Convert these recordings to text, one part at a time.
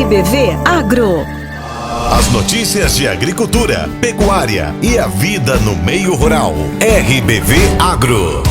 RBV Agro. As notícias de agricultura, pecuária e a vida no meio rural. RBV Agro.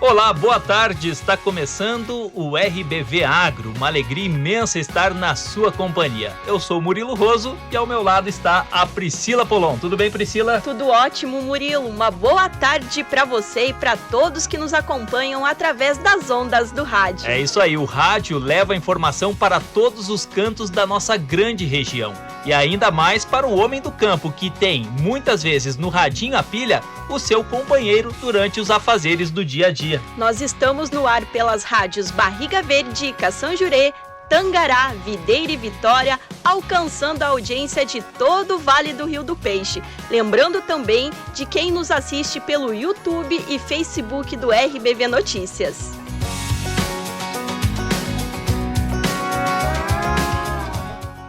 Olá, boa tarde, está começando o RBV Agro, uma alegria imensa estar na sua companhia. Eu sou o Murilo Roso e ao meu lado está a Priscila Polon. Tudo bem, Priscila? Tudo ótimo, Murilo. Uma boa tarde para você e para todos que nos acompanham através das ondas do rádio. É isso aí, o rádio leva a informação para todos os cantos da nossa grande região. E ainda mais para o homem do campo, que tem, muitas vezes no radinho a pilha, o seu companheiro durante os afazeres do dia a dia. Nós estamos no ar pelas rádios Barriga Verde, Cação Jurê, Tangará, Videira e Vitória, alcançando a audiência de todo o Vale do Rio do Peixe. Lembrando também de quem nos assiste pelo YouTube e Facebook do RBV Notícias.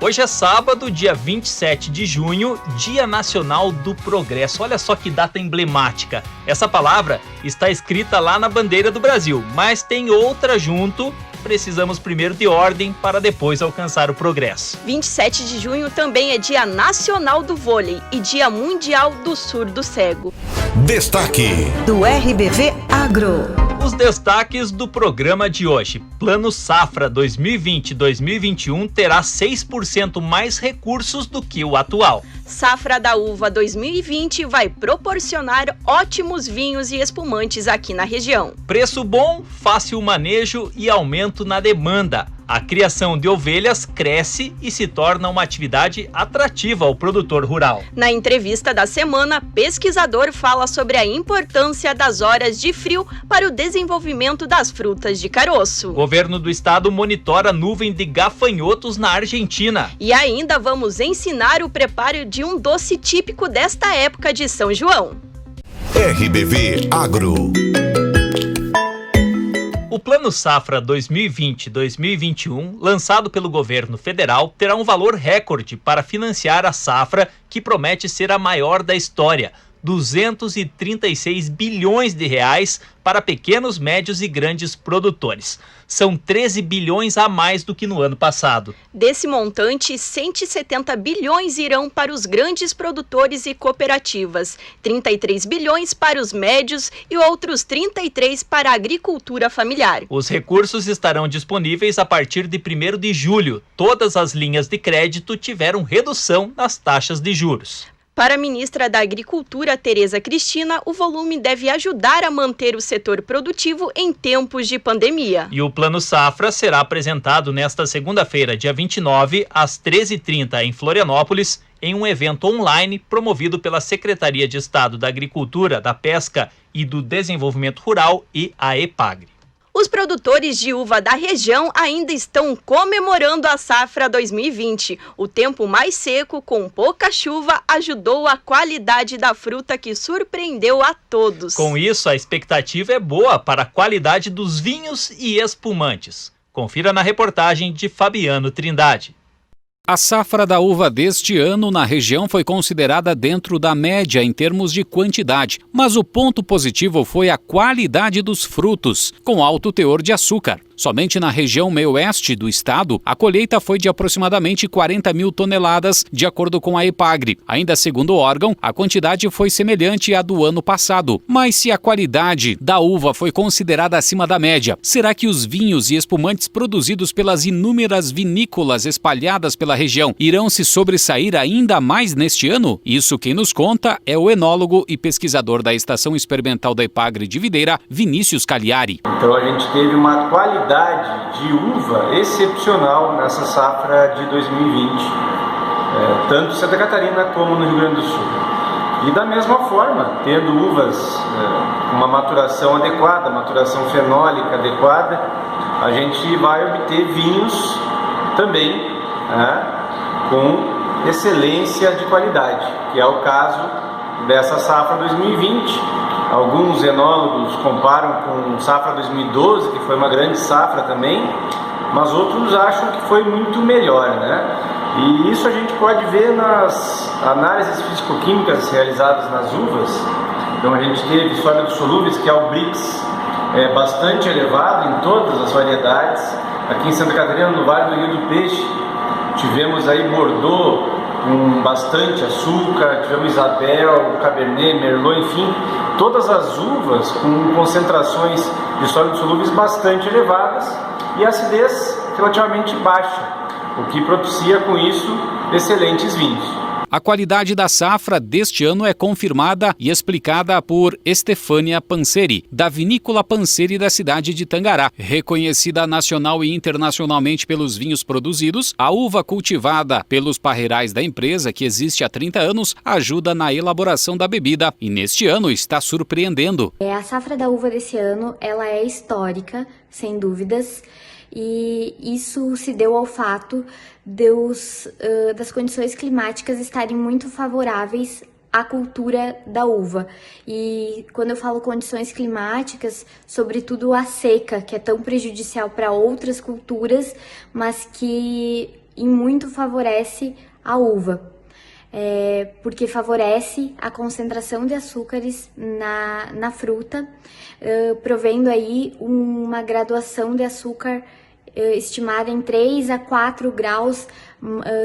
Hoje é sábado, dia 27 de junho, Dia Nacional do Progresso. Olha só que data emblemática. Essa palavra está escrita lá na bandeira do Brasil, mas tem outra junto. Precisamos primeiro de ordem para depois alcançar o progresso. 27 de junho também é Dia Nacional do Vôlei e Dia Mundial do Surdo Cego. Destaque do RBV Agro. Os destaques do programa de hoje. Plano Safra 2020-2021 terá 6% mais recursos do que o atual. Safra da Uva 2020 vai proporcionar ótimos vinhos e espumantes aqui na região. Preço bom, fácil manejo e aumento na demanda. A criação de ovelhas cresce e se torna uma atividade atrativa ao produtor rural. Na entrevista da semana, pesquisador fala sobre a importância das horas de frio para o desenvolvimento das frutas de caroço. O governo do estado monitora a nuvem de gafanhotos na Argentina. E ainda vamos ensinar o preparo de um doce típico desta época de São João. RBV Agro. O Plano Safra 2020-2021, lançado pelo governo federal, terá um valor recorde para financiar a safra, que promete ser a maior da história. 236 bilhões de reais para pequenos, médios e grandes produtores. São 13 bilhões a mais do que no ano passado. Desse montante, 170 bilhões irão para os grandes produtores e cooperativas, 33 bilhões para os médios e outros 33 para a agricultura familiar. Os recursos estarão disponíveis a partir de 1º de julho. Todas as linhas de crédito tiveram redução nas taxas de juros. Para a ministra da Agricultura, Tereza Cristina, o volume deve ajudar a manter o setor produtivo em tempos de pandemia. E o Plano Safra será apresentado nesta segunda-feira, dia 29, às 13h30, em Florianópolis, em um evento online promovido pela Secretaria de Estado da Agricultura, da Pesca e do Desenvolvimento Rural e a EPAGRE. Os produtores de uva da região ainda estão comemorando a safra 2020. O tempo mais seco, com pouca chuva, ajudou a qualidade da fruta, que surpreendeu a todos. Com isso, a expectativa é boa para a qualidade dos vinhos e espumantes. Confira na reportagem de Fabiano Trindade. A safra da uva deste ano na região foi considerada dentro da média em termos de quantidade, mas o ponto positivo foi a qualidade dos frutos, com alto teor de açúcar. Somente na região meio-oeste do estado, a colheita foi de aproximadamente 40 mil toneladas, de acordo com a EPAGRE. Ainda segundo o órgão, a quantidade foi semelhante à do ano passado. Mas se a qualidade da uva foi considerada acima da média, será que os vinhos e espumantes produzidos pelas inúmeras vinícolas espalhadas pela região irão se sobressair ainda mais neste ano? Isso quem nos conta é o enólogo e pesquisador da Estação Experimental da EPAGRE de Videira, Vinícius Cagliari. Então a gente teve uma qualidade de uva excepcional nessa safra de 2020, tanto em Santa Catarina como no Rio Grande do Sul. E da mesma forma, tendo uvas com uma maturação adequada, maturação fenólica adequada, a gente vai obter vinhos também com excelência de qualidade, que é o caso dessa safra 2020. Alguns enólogos comparam com safra 2012, que foi uma grande safra também, mas outros acham que foi muito melhor, né? E isso a gente pode ver nas análises físico-químicas realizadas nas uvas. Então a gente teve sólidos solúveis, que é o Brix, bastante elevado em todas as variedades. Aqui em Santa Catarina, no Vale do Rio do Peixe, tivemos aí Bordeaux com bastante açúcar, tivemos Isabel, Cabernet, Merlot, enfim, todas as uvas com concentrações de sólidos solúveis bastante elevadas e acidez relativamente baixa, o que propicia com isso excelentes vinhos. A qualidade da safra deste ano é confirmada e explicada por Estefânia Panseri, da Vinícola Panseri da cidade de Tangará. Reconhecida nacional e internacionalmente pelos vinhos produzidos, a uva cultivada pelos parreirais da empresa, que existe há 30 anos, ajuda na elaboração da bebida e neste ano está surpreendendo. A safra da uva desse ano ela é histórica, sem dúvidas. E isso se deu ao fato das condições climáticas estarem muito favoráveis à cultura da uva. E quando eu falo condições climáticas, sobretudo a seca, que é tão prejudicial para outras culturas, mas que em muito favorece a uva. Porque favorece a concentração de açúcares na fruta, provendo aí uma graduação de açúcar estimada em 3 a 4 graus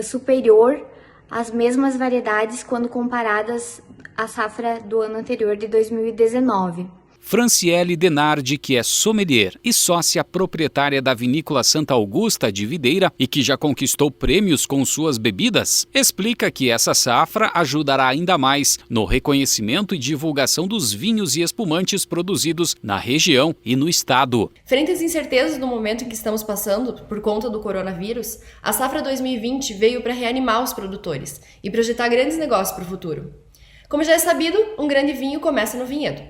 superior às mesmas variedades quando comparadas à safra do ano anterior, de 2019. Franciele Denardi, que é sommelier e sócia proprietária da Vinícola Santa Augusta de Videira e que já conquistou prêmios com suas bebidas, explica que essa safra ajudará ainda mais no reconhecimento e divulgação dos vinhos e espumantes produzidos na região e no estado. Frente às incertezas do momento em que estamos passando por conta do coronavírus, a safra 2020 veio para reanimar os produtores e projetar grandes negócios para o futuro. Como já é sabido, um grande vinho começa no vinhedo.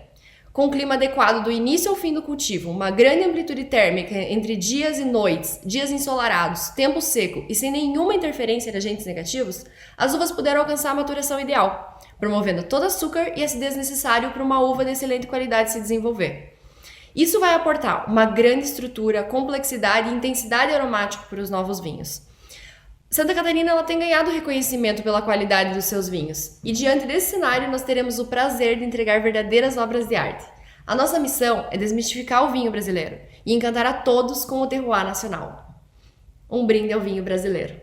Com um clima adequado do início ao fim do cultivo, uma grande amplitude térmica entre dias e noites, dias ensolarados, tempo seco e sem nenhuma interferência de agentes negativos, as uvas puderam alcançar a maturação ideal, promovendo todo o açúcar e acidez necessário para uma uva de excelente qualidade se desenvolver. Isso vai aportar uma grande estrutura, complexidade e intensidade aromática para os novos vinhos. Santa Catarina ela tem ganhado reconhecimento pela qualidade dos seus vinhos, e diante desse cenário nós teremos o prazer de entregar verdadeiras obras de arte. A nossa missão é desmistificar o vinho brasileiro e encantar a todos com o terroir nacional. Um brinde ao vinho brasileiro.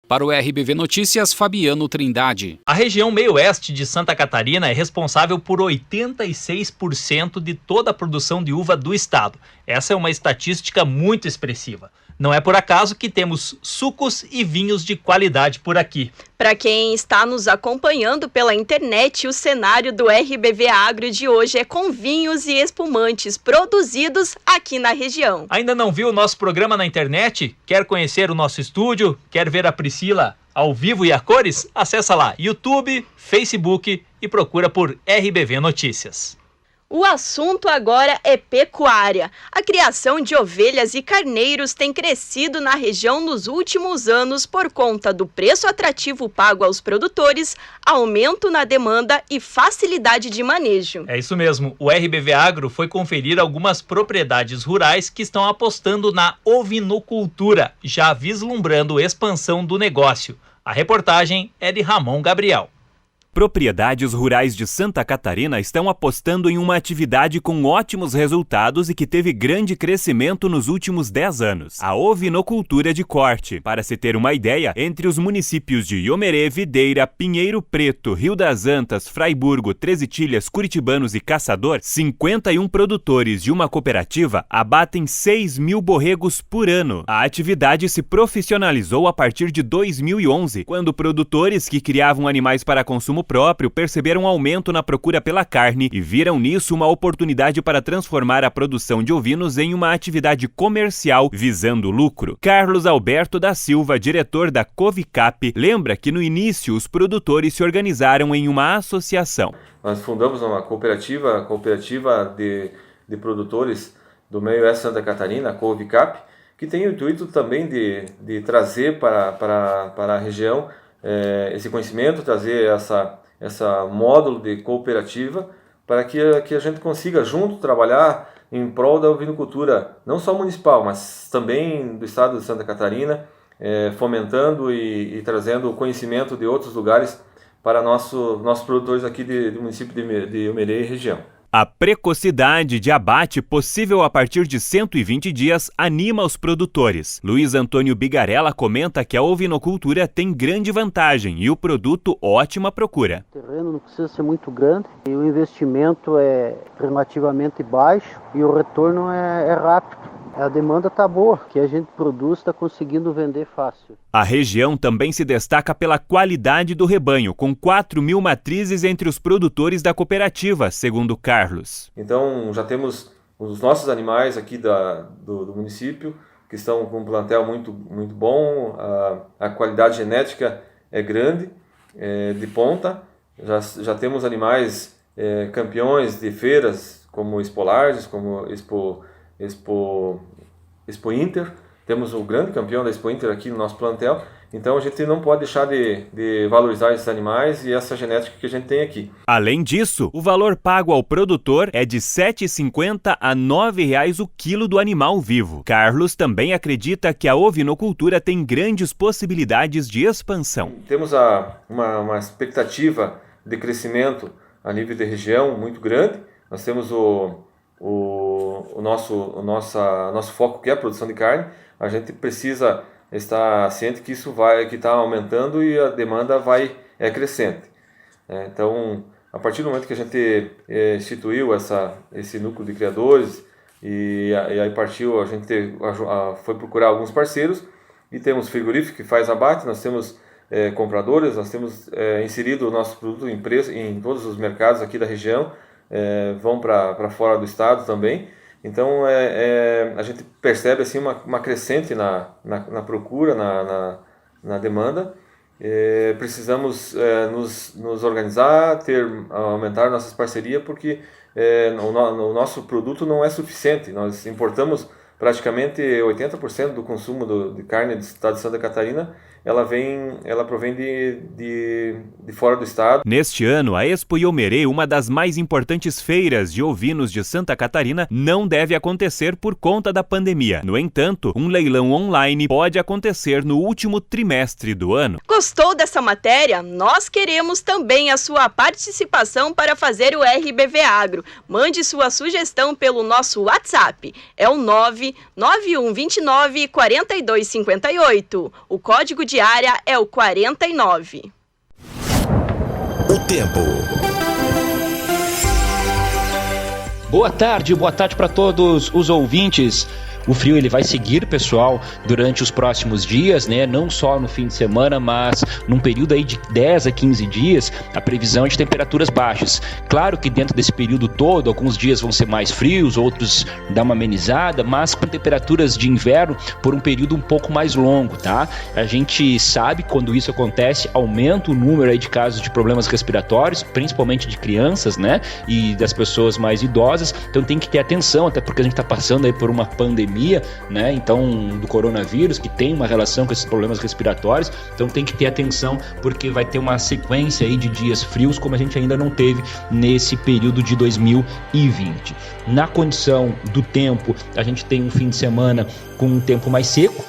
Para o RBV Notícias, Fabiano Trindade. A região meio-oeste de Santa Catarina é responsável por 86% de toda a produção de uva do estado. Essa é uma estatística muito expressiva. Não é por acaso que temos sucos e vinhos de qualidade por aqui. Para quem está nos acompanhando pela internet, o cenário do RBV Agro de hoje é com vinhos e espumantes produzidos aqui na região. Ainda não viu o nosso programa na internet? Quer conhecer o nosso estúdio? Quer ver a Priscila ao vivo e a cores? Acessa lá YouTube, Facebook e procura por RBV Notícias. O assunto agora é pecuária. A criação de ovelhas e carneiros tem crescido na região nos últimos anos por conta do preço atrativo pago aos produtores, aumento na demanda e facilidade de manejo. É isso mesmo. O RBV Agro foi conferir algumas propriedades rurais que estão apostando na ovinocultura, já vislumbrando expansão do negócio. A reportagem é de Ramon Gabriel. Propriedades rurais de Santa Catarina estão apostando em uma atividade com ótimos resultados e que teve grande crescimento nos últimos 10 anos, a ovinocultura de corte. Para se ter uma ideia, entre os municípios de Iomerê, Videira, Pinheiro Preto, Rio das Antas, Fraiburgo, Treze Itilhas, Curitibanos e Caçador, 51 produtores de uma cooperativa abatem 6.000 borregos por ano. A atividade se profissionalizou a partir de 2011, quando produtores que criavam animais para consumo próprio perceberam um aumento na procura pela carne e viram nisso uma oportunidade para transformar a produção de ovinos em uma atividade comercial visando lucro. Carlos Alberto da Silva, diretor da Covicap, lembra que no início os produtores se organizaram em uma associação. Nós fundamos uma cooperativa de produtores do meio-oeste Santa Catarina, a Covicap, que tem o intuito também de trazer para a região esse conhecimento, trazer essa módulo de cooperativa para que a gente consiga junto trabalhar em prol da ovinocultura, não só municipal, mas também do estado de Santa Catarina, fomentando e trazendo o conhecimento de outros lugares para nossos produtores aqui do município de Umerê e região. A precocidade de abate, possível a partir de 120 dias, anima os produtores. Luiz Antônio Bigarella comenta que a ovinocultura tem grande vantagem e o produto ótima procura. O terreno não precisa ser muito grande e o investimento é relativamente baixo e o retorno é rápido. A demanda está boa, que a gente produz está conseguindo vender fácil. A região também se destaca pela qualidade do rebanho, com 4.000 matrizes entre os produtores da cooperativa, segundo Carlos. Então já temos os nossos animais aqui do município, que estão com um plantel muito bom, a qualidade genética é grande, de ponta. Já temos animais campeões de feiras, como Expo Lages, como Expo Inter. Temos o grande campeão da Expo Inter aqui no nosso plantel, então a gente não pode deixar de valorizar esses animais e essa genética que a gente tem aqui. Além disso, o valor pago ao produtor é de R$ 7,50 a R$ 9,00 o quilo do animal vivo. Carlos também acredita que a ovinocultura tem grandes possibilidades de expansão. Temos uma expectativa de crescimento a nível de região muito grande. Nós temos o nosso foco, que é a produção de carne. A gente precisa estar ciente que isso que está aumentando e a demanda é crescente. Então, a partir do momento que a gente instituiu esse núcleo de criadores e aí partiu, a gente foi procurar alguns parceiros e temos frigorífico que faz abate, nós temos compradores, nós temos inserido o nosso produto em todos os mercados aqui da região, vão para fora do estado também. Então a gente percebe assim uma crescente na procura, na demanda. Precisamos nos organizar, aumentar nossas parcerias, porque o nosso produto não é suficiente. Nós importamos praticamente 80% do consumo de carne do estado de Santa Catarina. Ela provém de fora do estado. Neste ano, a Expo Iomerê, uma das mais importantes feiras de ovinos de Santa Catarina, não deve acontecer por conta da pandemia. No entanto, um leilão online pode acontecer no último trimestre do ano. Gostou dessa matéria? Nós queremos também a sua participação para fazer o RBV Agro. Mande sua sugestão pelo nosso WhatsApp. É o 99129 4258. O código de área é o 49. O tempo. Boa tarde para todos os ouvintes. O frio ele vai seguir, pessoal, durante os próximos dias, né? Não só no fim de semana, mas num período aí de 10 a 15 dias, a previsão é de temperaturas baixas. Claro que dentro desse período todo, alguns dias vão ser mais frios, outros dá uma amenizada, mas com temperaturas de inverno por um período um pouco mais longo, tá? A gente sabe que quando isso acontece, aumenta o número aí de casos de problemas respiratórios, principalmente de crianças, né? E das pessoas mais idosas. Então tem que ter atenção, até porque a gente está passando aí por uma pandemia, né? Então, do coronavírus, que tem uma relação com esses problemas respiratórios. Então tem que ter atenção, porque vai ter uma sequência aí de dias frios, como a gente ainda não teve nesse período de 2020. Na condição do tempo, a gente tem um fim de semana com um tempo mais seco,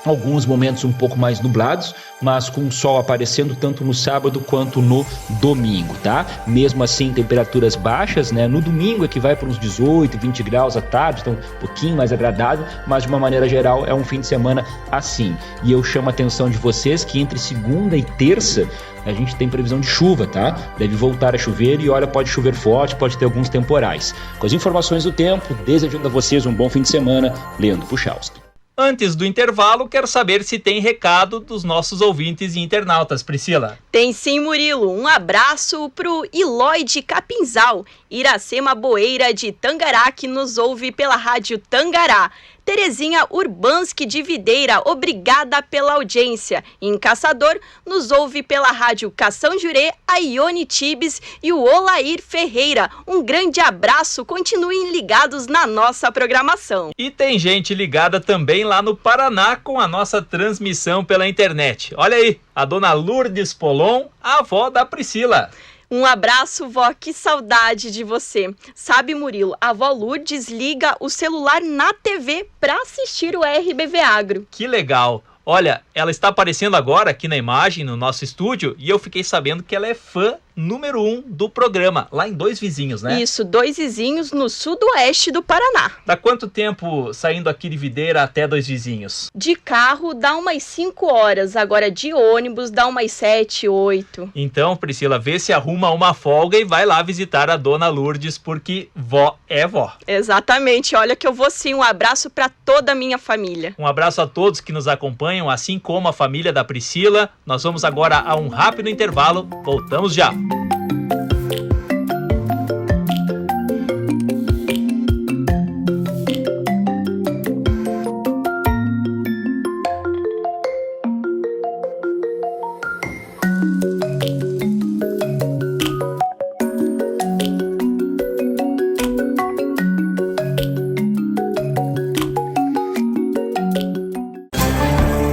alguns momentos um pouco mais nublados, mas com o sol aparecendo tanto no sábado quanto no domingo, tá? Mesmo assim, temperaturas baixas, né? No domingo é que vai para uns 18, 20 graus à tarde, então um pouquinho mais agradável, mas de uma maneira geral é um fim de semana assim. E eu chamo a atenção de vocês que entre segunda e terça a gente tem previsão de chuva, tá? Deve voltar a chover e olha, pode chover forte, pode ter alguns temporais. Com as informações do tempo, desejando a vocês um bom fim de semana, Leandro Puchalski. Antes do intervalo, quero saber se tem recado dos nossos ouvintes e internautas. Priscila. Tem sim, Murilo. Um abraço pro Ilói de Capinzal, Iracema Boeira de Tangará, que nos ouve pela rádio Tangará. Terezinha Urbanski de Videira, obrigada pela audiência. Em Caçador, nos ouve pela rádio Cação Jurê, a Ione Tibes e o Olair Ferreira. Um grande abraço, continuem ligados na nossa programação. E tem gente ligada também lá no Paraná com a nossa transmissão pela internet. Olha aí, a dona Lourdes Polon, a avó da Priscila. Um abraço, vó, que saudade de você. Sabe, Murilo, a vó Lourdes liga o celular na TV para assistir o RBV Agro. Que legal! Olha, ela está aparecendo agora aqui na imagem, no nosso estúdio, e eu fiquei sabendo que ela é fã número 1 do programa, lá em Dois Vizinhos, né? Isso, Dois Vizinhos no sudoeste do Paraná. Dá quanto tempo saindo aqui de Videira até Dois Vizinhos? De carro dá umas 5 horas, agora de ônibus dá umas 7, 8. Então, Priscila, vê se arruma uma folga e vai lá visitar a dona Lourdes, porque vó é vó. Exatamente, olha que eu vou sim, um abraço para toda a minha família. Um abraço a todos que nos acompanham, assim como a família da Priscila. Nós vamos agora a um rápido intervalo, voltamos já.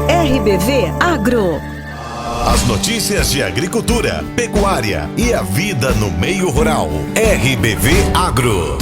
RBV Agro. As notícias de agricultura, pecuária e a vida no meio rural. RBV Agro.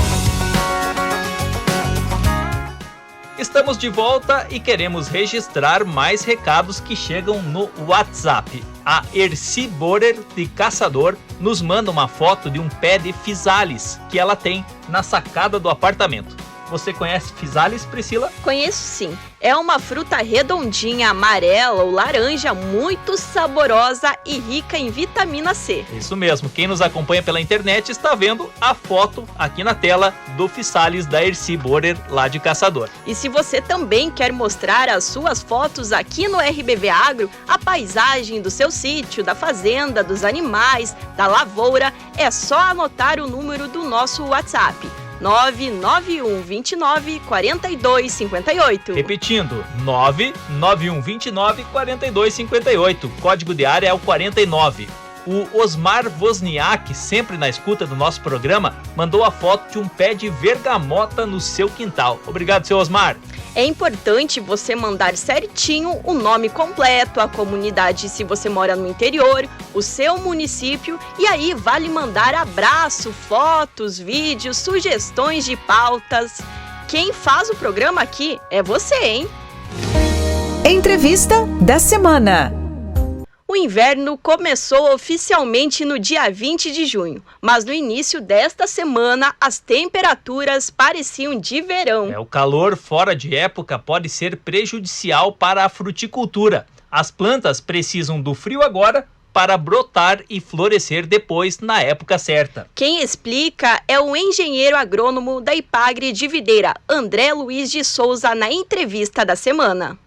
Estamos de volta e queremos registrar mais recados que chegam no WhatsApp. A Erci Borer, de Caçador, nos manda uma foto de um pé de physalis que ela tem na sacada do apartamento. Você conhece physalis, Priscila? Conheço sim. É uma fruta redondinha, amarela ou laranja, muito saborosa e rica em vitamina C. Isso mesmo. Quem nos acompanha pela internet está vendo a foto aqui na tela do physalis da Erci Borer, lá de Caçador. E se você também quer mostrar as suas fotos aqui no RBV Agro, a paisagem do seu sítio, da fazenda, dos animais, da lavoura, é só anotar o número do nosso WhatsApp. 991 29 42 58. Repetindo, 991 29 42 58. Código de área é o 49. O Osmar Wozniak, sempre na escuta do nosso programa, mandou a foto de um pé de vergamota no seu quintal. Obrigado, seu Osmar. É importante você mandar certinho o nome completo, a comunidade se você mora no interior, o seu município, e aí vale mandar abraço, fotos, vídeos, sugestões de pautas. Quem faz o programa aqui é você, hein? Entrevista da semana. O inverno começou oficialmente no dia 20 de junho, mas no início desta semana as temperaturas pareciam de verão. O calor fora de época pode ser prejudicial para a fruticultura. As plantas precisam do frio agora para brotar e florescer depois na época certa. Quem explica é o engenheiro agrônomo da Ipagre de Videira, André Luiz de Souza, na entrevista da semana.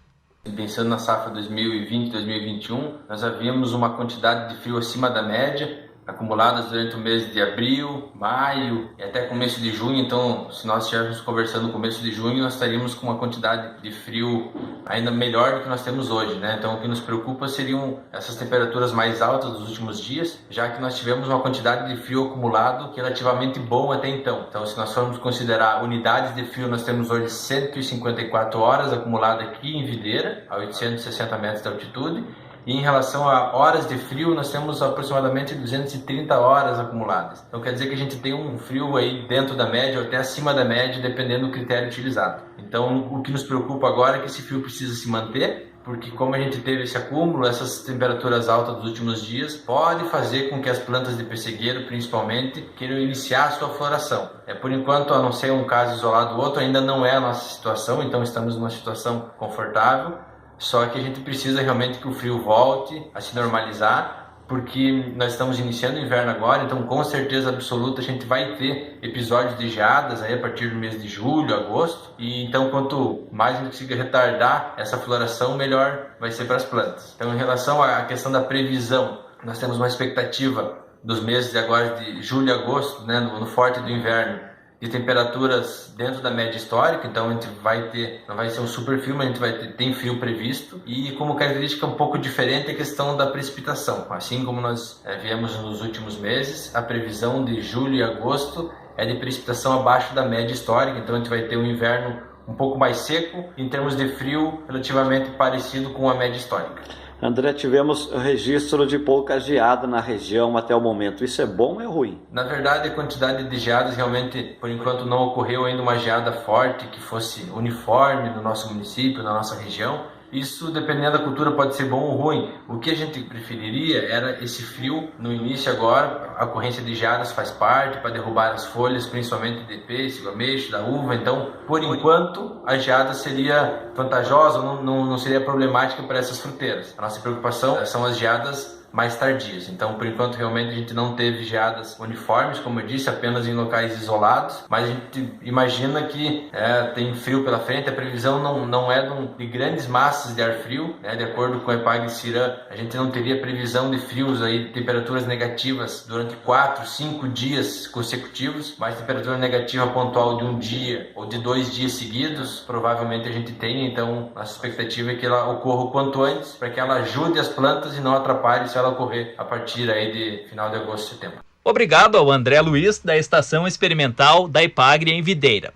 Pensando na safra 2020-2021, nós havíamos uma quantidade de frio acima da média, acumuladas durante o mês de abril, maio e até começo de junho. Então, se nós estivéssemos conversando no começo de junho, nós estaríamos com uma quantidade de frio ainda melhor do que nós temos hoje, né? Então, o que nos preocupa seriam essas temperaturas mais altas dos últimos dias, já que nós tivemos uma quantidade de frio acumulado relativamente bom até então. Então, se nós formos considerar unidades de frio, nós temos hoje 154 horas acumuladas aqui em Videira, a 860 metros de altitude. E em relação a horas de frio, nós temos aproximadamente 230 horas acumuladas. Então quer dizer que a gente tem um frio aí dentro da média ou até acima da média, dependendo do critério utilizado. Então o que nos preocupa agora é que esse frio precisa se manter, porque como a gente teve esse acúmulo, essas temperaturas altas dos últimos dias, pode fazer com que as plantas de pessegueiro, principalmente, queiram iniciar a sua floração. Por enquanto, a não ser um caso isolado ou outro, ainda não é a nossa situação, então estamos numa situação confortável. Só que a gente precisa realmente que o frio volte a se normalizar, porque nós estamos iniciando o inverno agora, então com certeza absoluta a gente vai ter episódios de geadas aí a partir do mês de julho, agosto, e então quanto mais a gente consiga retardar essa floração, melhor vai ser para as plantas. Então em relação à questão da previsão, nós temos uma expectativa dos meses de agora de julho e agosto, né, no forte do inverno, de temperaturas dentro da média histórica, então a gente vai ter, não vai ser um super frio, mas a gente vai ter, tem frio previsto, e como característica um pouco diferente a questão da precipitação. Assim como nós viemos nos últimos meses, a previsão de julho e agosto é de precipitação abaixo da média histórica, então a gente vai ter um inverno um pouco mais seco, em termos de frio relativamente parecido com a média histórica. André, tivemos registro de pouca geada na região até o momento. Isso é bom ou é ruim? Na verdade, a quantidade de geadas realmente, por enquanto, não ocorreu ainda uma geada forte que fosse uniforme no nosso município, na nossa região. Isso, dependendo da cultura, pode ser bom ou ruim. O que a gente preferiria era esse frio no início agora. A ocorrência de geadas faz parte para derrubar as folhas, principalmente de pêssego, ameixa, da uva. Então, por enquanto, a geada seria vantajosa, não seria problemática para essas fruteiras. A nossa preocupação são as geadas mais tardias. Então, por enquanto, realmente a gente não teve geadas uniformes, como eu disse, apenas em locais isolados, mas a gente imagina que tem frio pela frente. A previsão não é de grandes massas de ar frio, né? De acordo com a EPAGRE CIRAM, a gente não teria previsão de frios aí, de temperaturas negativas durante 4, 5 dias consecutivos, mas temperatura negativa pontual de um dia ou de 2 dias seguidos, provavelmente a gente tem. Então, a expectativa é que ela ocorra o quanto antes, para que ela ajude as plantas e não atrapalhe se ela ocorrer a partir aí de final de agosto, setembro. Obrigado ao André Luiz, da Estação Experimental da EPAGRE em Videira.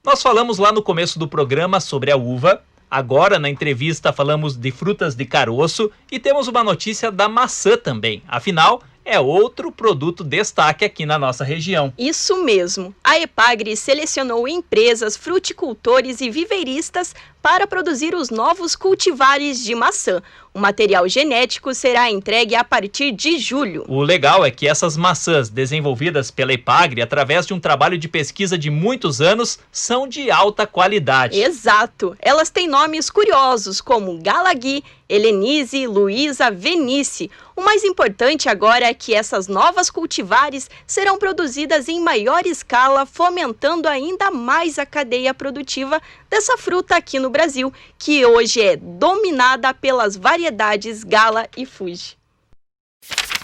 Nós falamos lá no começo do programa sobre a uva, agora na entrevista falamos de frutas de caroço e temos uma notícia da maçã também. Afinal, é outro produto destaque aqui na nossa região. Isso mesmo. A EPAGRE selecionou empresas, fruticultores e viveiristas para produzir os novos cultivares de maçã. O material genético será entregue a partir de julho. O legal é que essas maçãs desenvolvidas pela EPAGRE através de um trabalho de pesquisa de muitos anos são de alta qualidade. Exato. Elas têm nomes curiosos como Galagui, Helenise, Luísa, Venice. O mais importante agora é que essas novas cultivares serão produzidas em maior escala, fomentando ainda mais a cadeia produtiva dessa fruta aqui no Brasil, que hoje é dominada pelas variedades Gala e Fuji.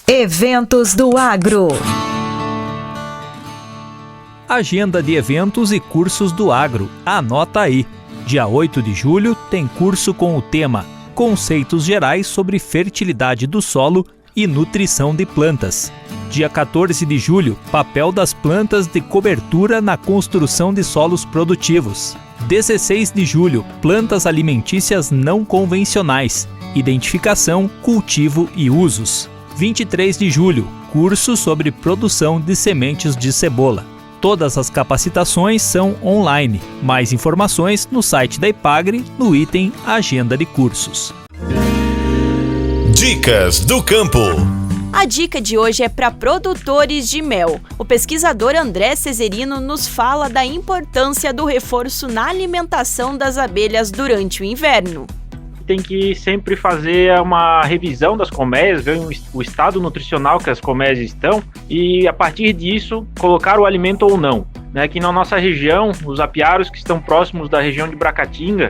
Eventos do Agro. Agenda de eventos e cursos do agro. Anota aí. Dia 8 de julho tem curso com o tema Conceitos Gerais sobre Fertilidade do Solo e Nutrição de Plantas. Dia 14 de julho, papel das plantas de cobertura na construção de solos produtivos. 16 de julho, plantas alimentícias não convencionais, identificação, cultivo e usos. 23 de julho, curso sobre produção de sementes de cebola. Todas as capacitações são online. Mais informações no site da EPAGRE, no item Agenda de Cursos. Dicas do Campo. A dica de hoje é para produtores de mel. O pesquisador André Cesarino nos fala da importância do reforço na alimentação das abelhas durante o inverno. Tem que sempre fazer uma revisão das colmeias, ver o estado nutricional que as colmeias estão e, a partir disso, colocar o alimento ou não. Aqui na nossa região, os apiários que estão próximos da região de Bracatinga,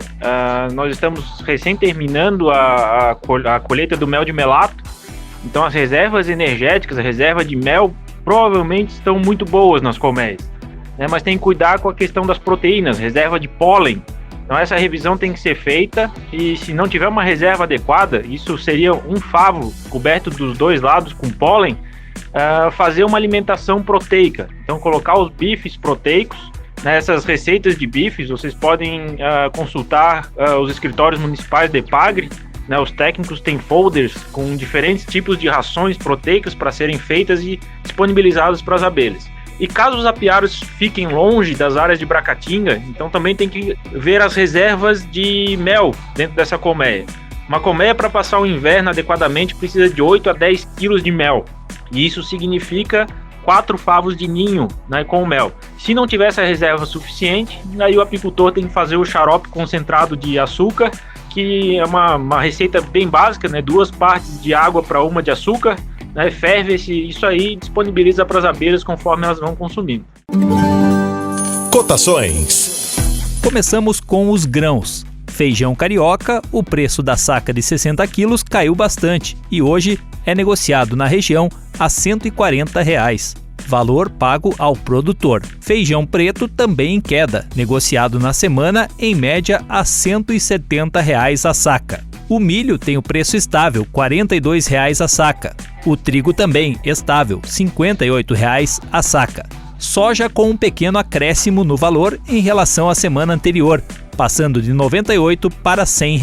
nós estamos recém terminando a colheita do mel de melato. Então as reservas energéticas, a reserva de mel, provavelmente estão muito boas nas colmeias, mas tem que cuidar com a questão das proteínas, reserva de pólen. Então essa revisão tem que ser feita e, se não tiver uma reserva adequada, isso seria um favo coberto dos dois lados com pólen, fazer uma alimentação proteica. Então colocar os bifes proteicos, nessas receitas de bifes, vocês podem consultar os escritórios municipais da EPAGRE. Os técnicos têm folders com diferentes tipos de rações proteicas para serem feitas e disponibilizadas para as abelhas. E caso os apiários fiquem longe das áreas de Bracatinga, então também tem que ver as reservas de mel dentro dessa colmeia. Uma colmeia, para passar o inverno adequadamente, precisa de 8 a 10 quilos de mel. E isso significa 4 favos de ninho, com mel. Se não tiver essa reserva suficiente, aí o apicultor tem que fazer o xarope concentrado de açúcar, que é uma receita bem básica, 2 partes de água para 1 de açúcar, ferve isso aí e disponibiliza para as abelhas conforme elas vão consumindo. Cotações. Começamos com os grãos. Feijão carioca, o preço da saca de 60 quilos caiu bastante e hoje é negociado na região a R$ 140. Valor pago ao produtor. Feijão preto também em queda, negociado na semana em média a R$ 170 a saca. O milho tem o preço estável, R$ 42 a saca. O trigo também estável, R$ 58 a saca. Soja com um pequeno acréscimo no valor em relação à semana anterior, passando de R$ 98 para R$ 100.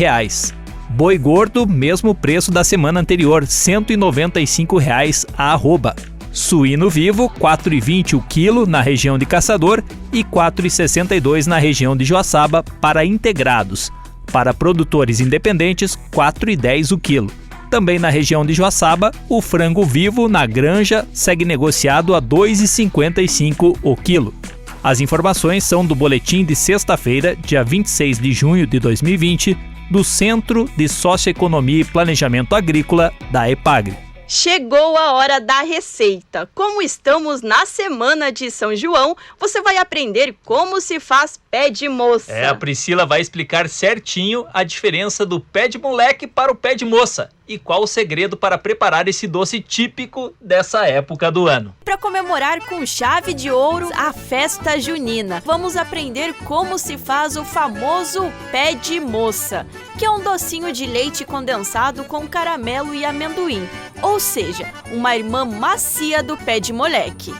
Boi gordo, mesmo preço da semana anterior, R$ 195,00 a arroba. Suíno vivo, R$ 4,20 o quilo na região de Caçador e R$ 4,62 na região de Joaçaba para integrados. Para produtores independentes, R$ 4,10 o quilo. Também na região de Joaçaba, o frango vivo na granja segue negociado a R$ 2,55 o quilo. As informações são do boletim de sexta-feira, dia 26 de junho de 2020, do Centro de Socioeconomia e Planejamento Agrícola da EPAGRE. Chegou a hora da receita. Como estamos na semana de São João, você vai aprender como se faz pé de moça. A Priscila vai explicar certinho a diferença do pé de moleque para o pé de moça e qual o segredo para preparar esse doce típico dessa época do ano. Para comemorar com chave de ouro a festa junina, vamos aprender como se faz o famoso pé de moça, que é um docinho de leite condensado com caramelo e amendoim, ou seja, uma irmã macia do pé de moleque.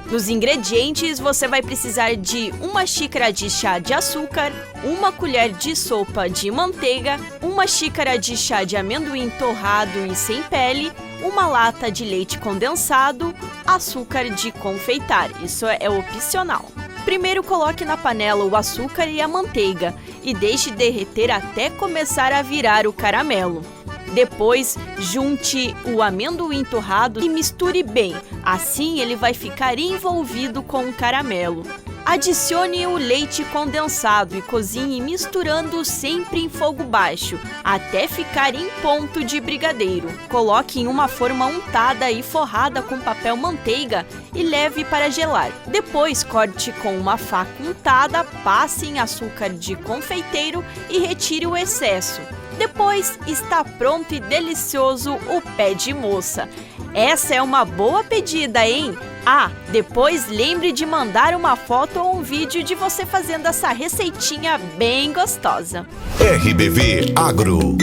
Nos ingredientes, você vai precisar de 1 xícara de chá de açúcar, 1 colher de sopa de manteiga, 1 xícara de chá de amendoim torrado e sem pele, 1 lata de leite condensado, açúcar de confeitar, isso é opcional. Primeiro coloque na panela o açúcar e a manteiga e deixe derreter até começar a virar o caramelo. Depois, junte o amendoim torrado e misture bem, assim ele vai ficar envolvido com o caramelo. Adicione o leite condensado e cozinhe misturando sempre em fogo baixo, até ficar em ponto de brigadeiro. Coloque em uma forma untada e forrada com papel manteiga e leve para gelar. Depois, corte com uma faca untada, passe em açúcar de confeiteiro e retire o excesso. Depois, está pronto e delicioso o pé de moça. Essa é uma boa pedida, hein? Depois lembre de mandar uma foto ou um vídeo de você fazendo essa receitinha bem gostosa. RBV Agro.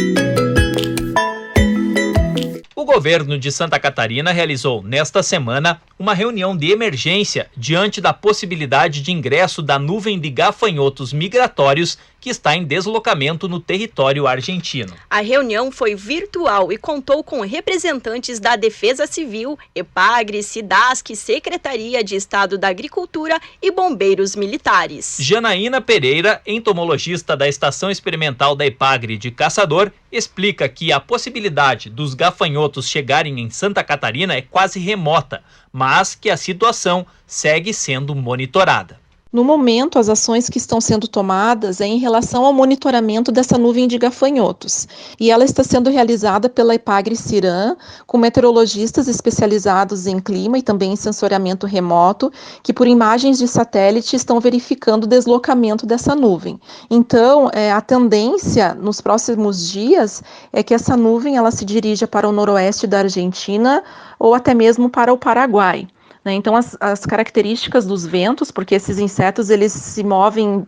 O governo de Santa Catarina realizou nesta semana uma reunião de emergência diante da possibilidade de ingresso da nuvem de gafanhotos migratórios que está em deslocamento no território argentino. A reunião foi virtual e contou com representantes da Defesa Civil, EPAGRE, SIDASC, Secretaria de Estado da Agricultura e bombeiros militares. Janaína Pereira, entomologista da Estação Experimental da EPAGRE de Caçador, explica que a possibilidade dos gafanhotos chegarem em Santa Catarina é quase remota, mas que a situação segue sendo monitorada. No momento, as ações que estão sendo tomadas é em relação ao monitoramento dessa nuvem de gafanhotos. E ela está sendo realizada pela EPAGRE-CIRAM, com meteorologistas especializados em clima e também em sensoriamento remoto, que por imagens de satélite estão verificando o deslocamento dessa nuvem. Então, a tendência nos próximos dias é que essa nuvem ela se dirija para o noroeste da Argentina ou até mesmo para o Paraguai. Então, as características dos ventos, porque esses insetos eles se movem,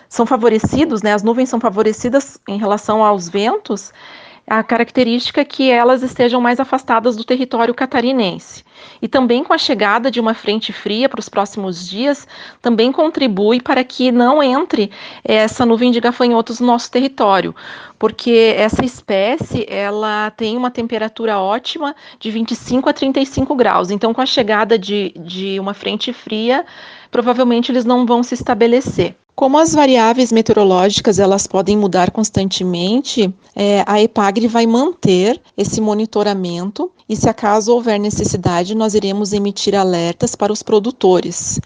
são favorecidos, as nuvens são favorecidas em relação aos ventos, a característica é que elas estejam mais afastadas do território catarinense. E também com a chegada de uma frente fria para os próximos dias, também contribui para que não entre essa nuvem de gafanhotos no nosso território, porque essa espécie ela tem uma temperatura ótima de 25 a 35 graus. Então, com a chegada de uma frente fria, provavelmente eles não vão se estabelecer. Como as variáveis meteorológicas elas podem mudar constantemente, a EPAGRE vai manter esse monitoramento e, se acaso houver necessidade, nós iremos emitir alertas para os produtores.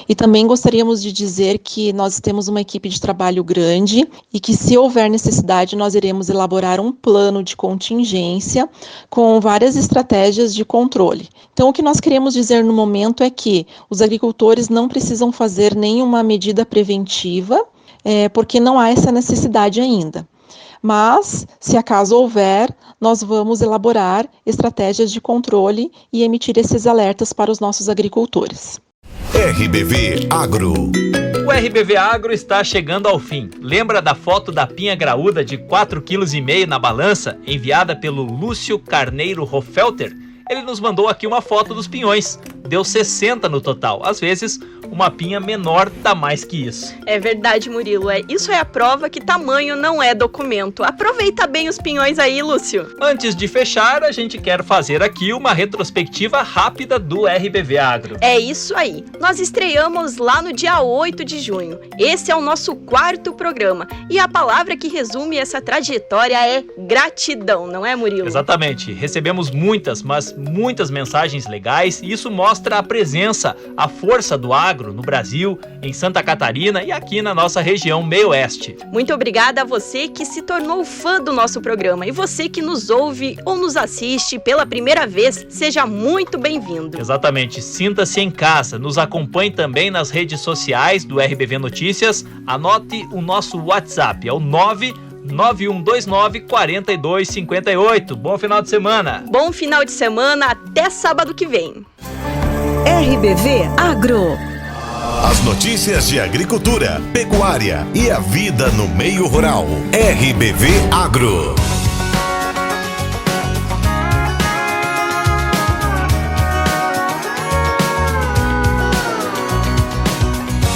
E também gostaríamos de dizer que nós temos uma equipe de trabalho grande e que, se houver necessidade, nós iremos elaborar um plano de contingência com várias estratégias de controle. Então, o que nós queremos dizer no momento é que os agricultores não precisam fazer nenhuma medida preventiva, porque não há essa necessidade ainda. Mas, se acaso houver, nós vamos elaborar estratégias de controle e emitir esses alertas para os nossos agricultores. RBV Agro. O RBV Agro está chegando ao fim. Lembra da foto da pinha graúda de 4,5 kg na balança, enviada pelo Lúcio Carneiro Rofelter? Ele nos mandou aqui uma foto dos pinhões. Deu 60 no total. Às vezes, o mapinha menor dá mais que isso. É verdade, Murilo. Isso é a prova que tamanho não é documento. Aproveita bem os pinhões aí, Lúcio. Antes de fechar, a gente quer fazer aqui uma retrospectiva rápida do RBV Agro. É isso aí. Nós estreamos lá no dia 8 de junho. Esse é o nosso 4º programa. E a palavra que resume essa trajetória é gratidão, não é, Murilo? Exatamente. Recebemos muitas, mas muitas mensagens legais e isso mostra a presença, a força do agro no Brasil, em Santa Catarina e aqui na nossa região meio-oeste. Muito obrigada a você que se tornou fã do nosso programa e você que nos ouve ou nos assiste pela primeira vez, seja muito bem-vindo. Exatamente. Sinta-se em casa. Nos acompanhe também nas redes sociais do RBV Notícias. Anote o nosso WhatsApp, é o 99129-4258. Bom final de semana. Bom final de semana, até sábado que vem. RBV Agro. As notícias de agricultura, pecuária e a vida no meio rural. RBV Agro.